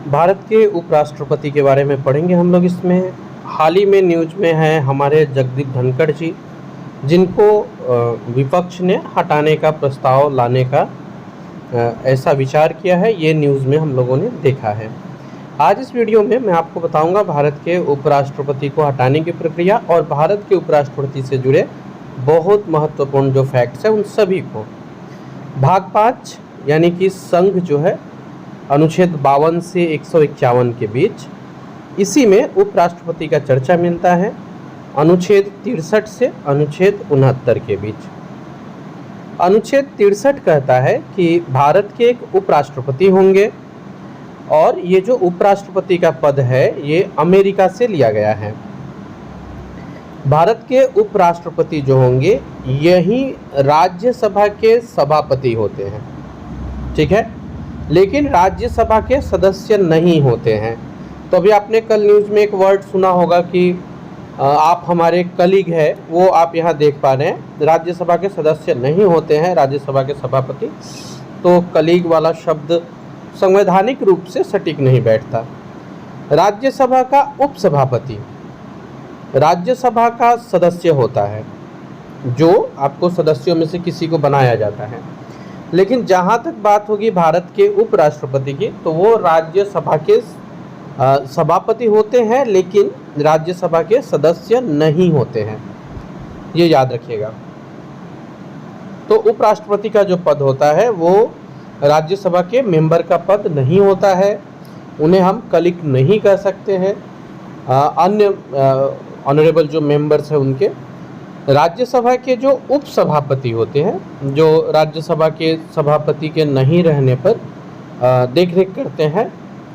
भारत के उपराष्ट्रपति के बारे में पढ़ेंगे हम लोग इसमें। हाल ही में न्यूज में हैं हमारे जगदीप धनखड़ जी, जिनको विपक्ष ने हटाने का प्रस्ताव लाने का ऐसा विचार किया है। ये न्यूज़ में हम लोगों ने देखा है। आज इस वीडियो में मैं आपको बताऊंगा भारत के उपराष्ट्रपति को हटाने की प्रक्रिया और भारत के उपराष्ट्रपति से जुड़े बहुत महत्वपूर्ण जो फैक्ट्स हैं उन सभी को। भाग 5 यानी कि संघ जो है अनुच्छेद 52 से 151 के बीच, इसी में उपराष्ट्रपति का चर्चा मिलता है अनुच्छेद 63 से अनुच्छेद 69 के बीच। अनुच्छेद 63 कहता है कि भारत के एक उपराष्ट्रपति होंगे और ये जो उपराष्ट्रपति का पद है ये अमेरिका से लिया गया है। भारत के उपराष्ट्रपति जो होंगे यही राज्यसभा के सभापति होते हैं, ठीक है, लेकिन राज्यसभा के सदस्य नहीं होते हैं। तो अभी आपने कल न्यूज़ में एक वर्ड सुना होगा कि आप हमारे कलीग है, वो आप यहाँ देख पा रहे हैं, राज्यसभा के सदस्य नहीं होते हैं राज्यसभा के सभापति। तो कलीग वाला शब्द संवैधानिक रूप से सटीक नहीं बैठता। राज्यसभा का उपसभापति राज्यसभा का सदस्य होता है, जो आपको सदस्यों में से किसी को बनाया जाता है। लेकिन जहाँ तक बात होगी भारत के उपराष्ट्रपति की, तो वो राज्यसभा के सभापति होते हैं, लेकिन राज्यसभा के सदस्य नहीं होते हैं, ये याद रखिएगा। तो उपराष्ट्रपति का जो पद होता है वो राज्यसभा के मेंबर का पद नहीं होता है, उन्हें हम कलीग नहीं कह सकते हैं। अन्य ऑनरेबल जो मेंबर्स हैं उनके, राज्यसभा के जो उपसभापति होते हैं, जो राज्यसभा के सभापति के नहीं रहने पर देखरेख करते हैं,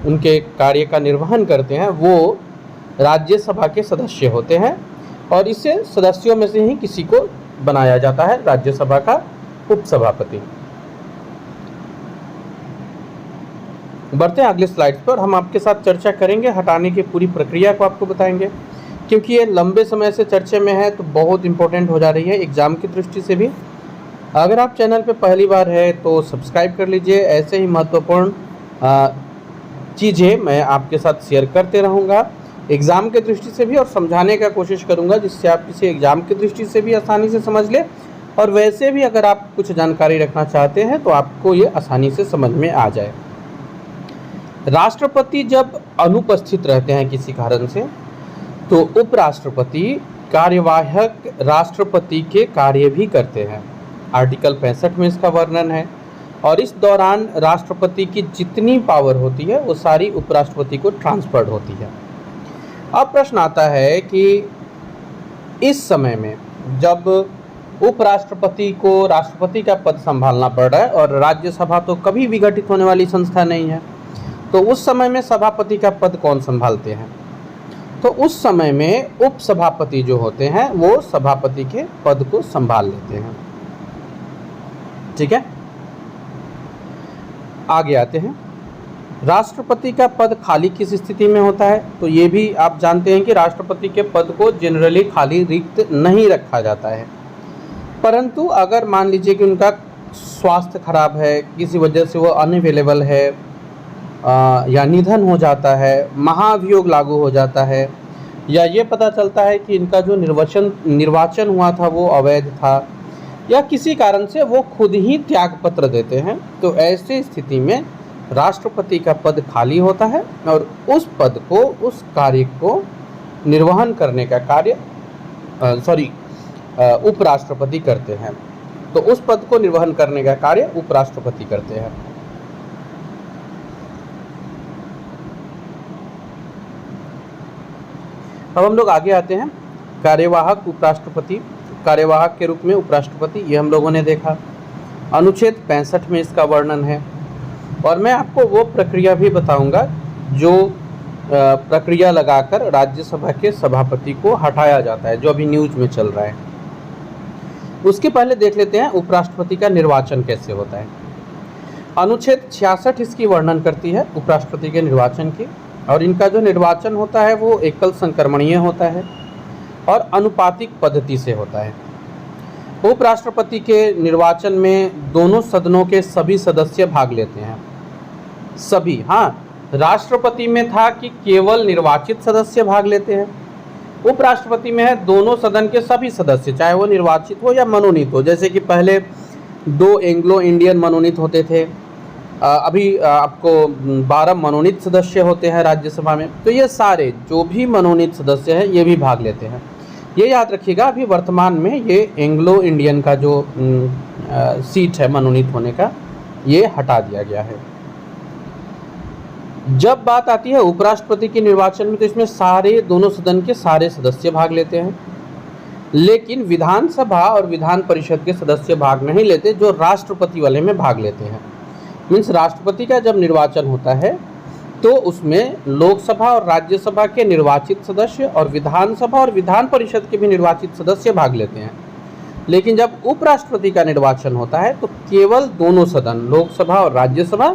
उनके कार्य का निर्वहन करते हैं, वो राज्यसभा के सदस्य होते हैं और इसे सदस्यों में से ही किसी को बनाया जाता है राज्यसभा का उपसभापति। बढ़ते हैं अगले स्लाइड्स पर। हम आपके साथ चर्चा करेंगे, हटाने की पूरी प्रक्रिया को आपको बताएंगे, क्योंकि ये लंबे समय से चर्चा में है तो बहुत इंपॉर्टेंट हो जा रही है एग्ज़ाम की दृष्टि से भी। अगर आप चैनल पे पहली बार है तो सब्सक्राइब कर लीजिए। ऐसे ही महत्वपूर्ण चीज़ें मैं आपके साथ शेयर करते रहूँगा एग्ज़ाम के दृष्टि से भी, और समझाने का कोशिश करूँगा जिससे आप किसी एग्ज़ाम की दृष्टि से भी आसानी से समझ लें, और वैसे भी अगर आप कुछ जानकारी रखना चाहते हैं तो आपको ये आसानी से समझ में आ जाए। राष्ट्रपति जब अनुपस्थित रहते हैं किसी कारण से, तो उपराष्ट्रपति कार्यवाहक राष्ट्रपति के कार्य भी करते हैं। आर्टिकल 65 में इसका वर्णन है, और इस दौरान राष्ट्रपति की जितनी पावर होती है वो सारी उपराष्ट्रपति को ट्रांसफर्ड होती है। अब प्रश्न आता है कि इस समय में जब उपराष्ट्रपति को राष्ट्रपति का पद संभालना पड़ रहा है और राज्यसभा तो कभी विघटित होने वाली संस्था नहीं है, तो उस समय में सभापति का पद कौन संभालते हैं? तो उस समय में उपसभापति जो होते हैं वो सभापति के पद को संभाल लेते हैं, ठीक है। आगे आते हैं, राष्ट्रपति का पद खाली किस स्थिति में होता है? तो ये भी आप जानते हैं कि राष्ट्रपति के पद को जनरली खाली रिक्त नहीं रखा जाता है, परंतु अगर मान लीजिए कि उनका स्वास्थ्य खराब है, किसी वजह से वो अनअवेलेबल है, या निधन हो जाता है, महाभियोग लागू हो जाता है, या ये पता चलता है कि इनका जो निर्वाचन हुआ था वो अवैध था, या किसी कारण से वो खुद ही त्यागपत्र देते हैं, तो ऐसे स्थिति में राष्ट्रपति का पद खाली होता है और उस पद को, उस कार्य को निर्वहन करने का कार्य उपराष्ट्रपति करते हैं। तो उस पद को निर्वहन करने का कार्य उपराष्ट्रपति करते हैं। अब हम लोग आगे आते हैं, कार्यवाहक उपराष्ट्रपति, कार्यवाहक के रूप में उपराष्ट्रपति, ये हम लोगों ने देखा। अनुच्छेद 65 में इसका वर्णन है, और मैं आपको वो प्रक्रिया भी बताऊंगा जो प्रक्रिया लगाकर राज्यसभा के सभापति को हटाया जाता है, जो अभी न्यूज़ में चल रहा है। उसके पहले देख लेते हैं उपराष्ट्रपति का निर्वाचन कैसे होता है। अनुच्छेद 66 इसकी वर्णन करती है उपराष्ट्रपति के निर्वाचन की, और इनका जो निर्वाचन होता है वो एकल संक्रमणीय होता है और अनुपातिक पद्धति से होता है। उपराष्ट्रपति के निर्वाचन में दोनों सदनों के सभी सदस्य भाग लेते हैं, सभी, हाँ, राष्ट्रपति में था कि केवल निर्वाचित सदस्य भाग लेते हैं, उपराष्ट्रपति में है दोनों सदन के सभी सदस्य, चाहे वो निर्वाचित हो या मनोनीत हो। जैसे कि पहले 2 एंग्लो इंडियन मनोनीत होते थे, अभी आपको 12 मनोनीत सदस्य होते हैं राज्यसभा में। तो ये सारे जो भी मनोनीत सदस्य हैं ये भी भाग लेते हैं। ये याद रखिएगा, अभी वर्तमान में ये एंग्लो इंडियन का जो सीट है मनोनीत होने का, ये हटा दिया गया है। जब बात आती है उपराष्ट्रपति के निर्वाचन में, तो इसमें सारे दोनों सदन के सारे सदस्य भाग लेते हैं, लेकिन विधानसभा और विधान परिषद के सदस्य भाग नहीं लेते, जो राष्ट्रपति वाले में भाग लेते हैं। मीन्स राष्ट्रपति का जब निर्वाचन होता है तो उसमें लोकसभा और राज्यसभा के निर्वाचित सदस्य और विधानसभा और विधान परिषद के भी निर्वाचित सदस्य भाग लेते हैं। लेकिन जब उपराष्ट्रपति का निर्वाचन होता है तो केवल दोनों सदन, लोकसभा और राज्यसभा,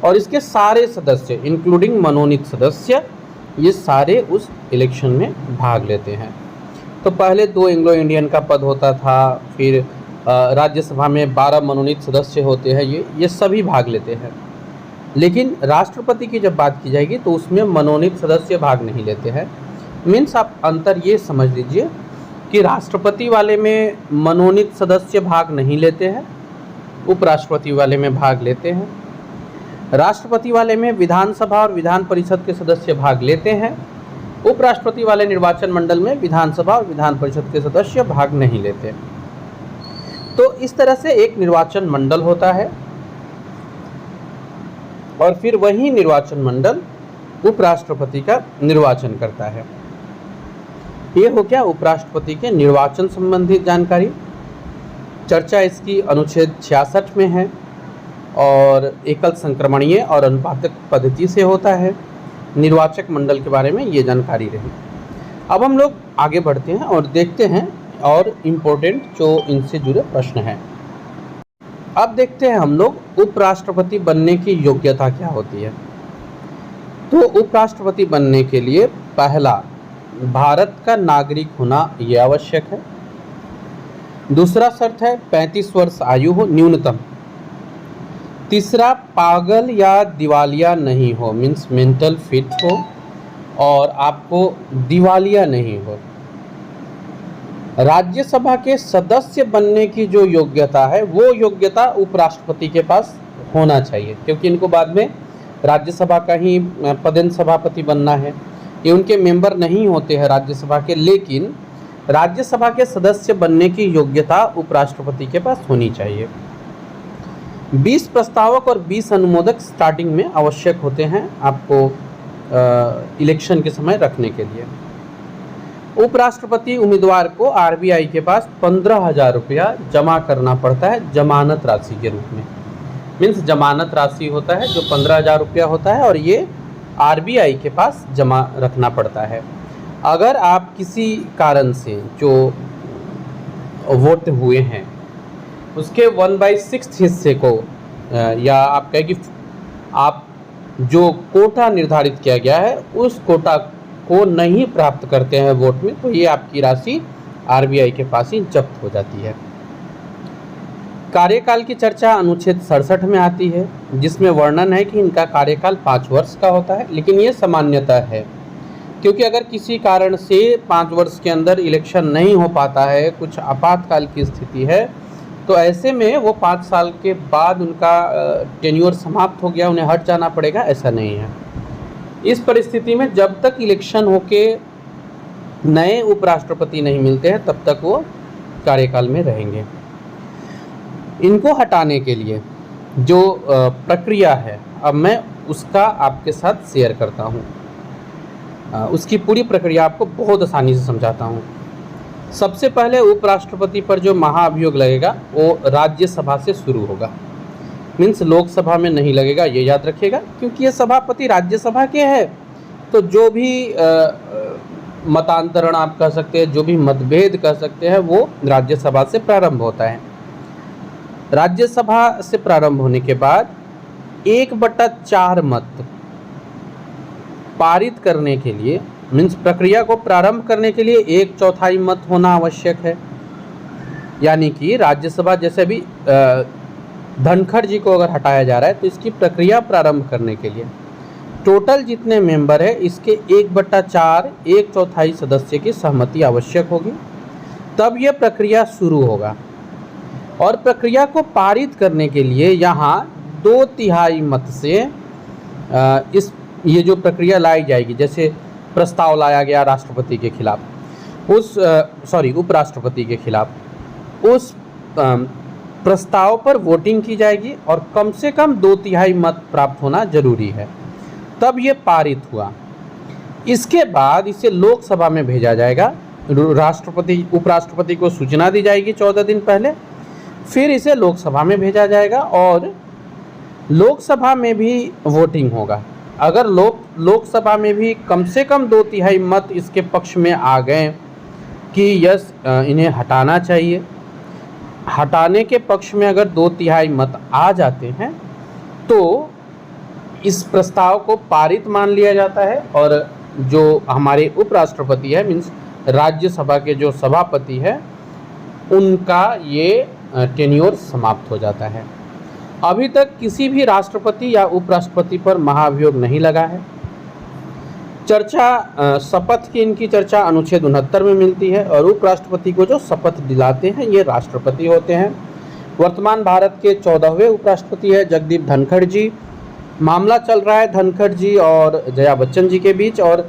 और इसके सारे सदस्य इंक्लूडिंग मनोनीत सदस्य, ये सारे उस इलेक्शन में भाग लेते हैं। तो पहले 2 एंग्लो इंडियन का पद होता था, फिर राज्यसभा में 12 मनोनीत सदस्य होते हैं, ये सभी भाग लेते हैं। लेकिन राष्ट्रपति की जब बात की जाएगी तो उसमें मनोनीत सदस्य भाग नहीं लेते हैं। मीन्स आप अंतर ये समझ लीजिए कि राष्ट्रपति वाले में मनोनीत सदस्य भाग नहीं लेते हैं, उपराष्ट्रपति वाले में भाग लेते हैं। राष्ट्रपति वाले में विधानसभा और विधान परिषद के सदस्य भाग लेते हैं, उपराष्ट्रपति वाले निर्वाचन मंडल में विधानसभा और विधान परिषद के सदस्य भाग नहीं लेते। तो इस तरह से एक निर्वाचन मंडल होता है और फिर वही निर्वाचन मंडल उपराष्ट्रपति का निर्वाचन करता है। ये हो गया उपराष्ट्रपति के निर्वाचन संबंधित जानकारी। चर्चा इसकी अनुच्छेद 66 में है और एकल संक्रमणीय और अनुपातक पद्धति से होता है। निर्वाचक मंडल के बारे में ये जानकारी रही। अब हम लोग आगे बढ़ते हैं और देखते हैं और इम्पोर्टेंट जो इनसे जुड़े प्रश्न हैं। अब देखते हैं हम लोग उपराष्ट्रपति बनने की योग्यता क्या होती है। तो उपराष्ट्रपति बनने के लिए पहला, भारत का नागरिक होना यह आवश्यक है। दूसरा शर्त है 35 वर्ष आयु हो न्यूनतम। तीसरा, पागल या दिवालिया नहीं हो, मीन्स मेंटल फिट हो और आपको दिवालिया नहीं हो। राज्यसभा के सदस्य बनने की जो योग्यता है वो योग्यता उपराष्ट्रपति के पास होना चाहिए, क्योंकि इनको बाद में राज्यसभा का ही पदेन सभापति बनना है। ये उनके मेंबर नहीं होते हैं राज्यसभा के, लेकिन राज्यसभा के सदस्य बनने की योग्यता उपराष्ट्रपति के पास होनी चाहिए। 20 प्रस्तावक और 20 अनुमोदक स्टार्टिंग में आवश्यक होते हैं आपको इलेक्शन के समय रखने के लिए। उपराष्ट्रपति उम्मीदवार को आरबीआई के पास 15,000 रुपया जमा करना पड़ता है जमानत राशि के रूप में। मीन्स जमानत राशि होता है जो 15,000 रुपया होता है और ये आरबीआई के पास जमा रखना पड़ता है। अगर आप किसी कारण से जो वोट हुए हैं उसके 1/6 हिस्से को या आप कहें कि आप जो कोटा निर्धारित किया गया है उस कोटा को नहीं प्राप्त करते हैं वोट में, तो ये आपकी राशि आरबीआई के पास ही जब्त हो जाती है। कार्यकाल की चर्चा अनुच्छेद 67 में आती है, जिसमें वर्णन है कि इनका कार्यकाल 5 वर्ष का होता है, लेकिन ये सामान्यतः है, क्योंकि अगर किसी कारण से 5 वर्ष के अंदर इलेक्शन नहीं हो पाता है, कुछ आपातकाल की स्थिति है, तो ऐसे में वो 5 साल के बाद उनका टेन्योर समाप्त हो गया, उन्हें हट जाना पड़ेगा, ऐसा नहीं है। इस परिस्थिति में जब तक इलेक्शन होके नए उपराष्ट्रपति नहीं मिलते हैं तब तक वो कार्यकाल में रहेंगे। इनको हटाने के लिए जो प्रक्रिया है अब मैं उसका आपके साथ शेयर करता हूँ। उसकी पूरी प्रक्रिया आपको बहुत आसानी से समझाता हूँ। सबसे पहले उपराष्ट्रपति पर जो महाअभियोग लगेगा वो राज्यसभा से शुरू होगा, मीन्स लोकसभा में नहीं लगेगा, ये याद रखिएगा, क्योंकि ये सभापति राज्यसभा के हैं। तो जो भी मतांतरण आप कह सकते हैं, जो भी मतभेद कह सकते हैं, वो राज्यसभा से प्रारंभ होता है। राज्यसभा से प्रारंभ होने के बाद 1/4 मत पारित करने के लिए, मीन्स प्रक्रिया को प्रारंभ करने के लिए 1/4 मत होना आवश्यक है। यानी कि राज्यसभा, जैसे भी धनखड़ जी को अगर हटाया जा रहा है तो इसकी प्रक्रिया प्रारंभ करने के लिए टोटल जितने मेंबर है इसके 1/4 1/4 सदस्य की सहमति आवश्यक होगी, तब यह प्रक्रिया शुरू होगा। और प्रक्रिया को पारित करने के लिए यहाँ 2/3 मत से ये जो प्रक्रिया लाई जाएगी, जैसे प्रस्ताव लाया गया राष्ट्रपति के खिलाफ, उपराष्ट्रपति के खिलाफ, उस प्रस्ताव पर वोटिंग की जाएगी और कम से कम 2/3 मत प्राप्त होना जरूरी है, तब ये पारित हुआ। इसके बाद इसे लोकसभा में भेजा जाएगा। राष्ट्रपति उपराष्ट्रपति को सूचना दी जाएगी 14 दिन पहले, फिर इसे लोकसभा में भेजा जाएगा और लोकसभा में भी वोटिंग होगा। अगर लोकसभा में भी कम से कम 2/3 मत इसके पक्ष में आ गए कि यस इन्हें हटाना चाहिए, हटाने के पक्ष में अगर 2/3 मत आ जाते हैं तो इस प्रस्ताव को पारित मान लिया जाता है और जो हमारे उपराष्ट्रपति है, मीन्स राज्यसभा के जो सभापति है, उनका ये टेन्योर समाप्त हो जाता है। अभी तक किसी भी राष्ट्रपति या उपराष्ट्रपति पर महाभियोग नहीं लगा है। चर्चा शपथ की इनकी चर्चा अनुच्छेद 69 में मिलती है और उपराष्ट्रपति को जो शपथ दिलाते हैं ये राष्ट्रपति होते हैं। वर्तमान भारत के 14वें उपराष्ट्रपति है जगदीप धनखड़ जी। मामला चल रहा है धनखड़ जी और जया बच्चन जी के बीच, और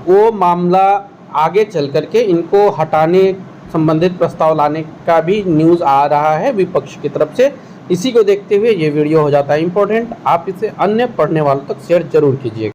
वो मामला आगे चल करके इनको हटाने संबंधित प्रस्ताव लाने का भी न्यूज़ आ रहा है विपक्ष की तरफ से। इसी को देखते हुए ये वीडियो हो जाता है इम्पोर्टेंट। आप इसे अन्य पढ़ने वालों तक शेयर जरूर कीजिए।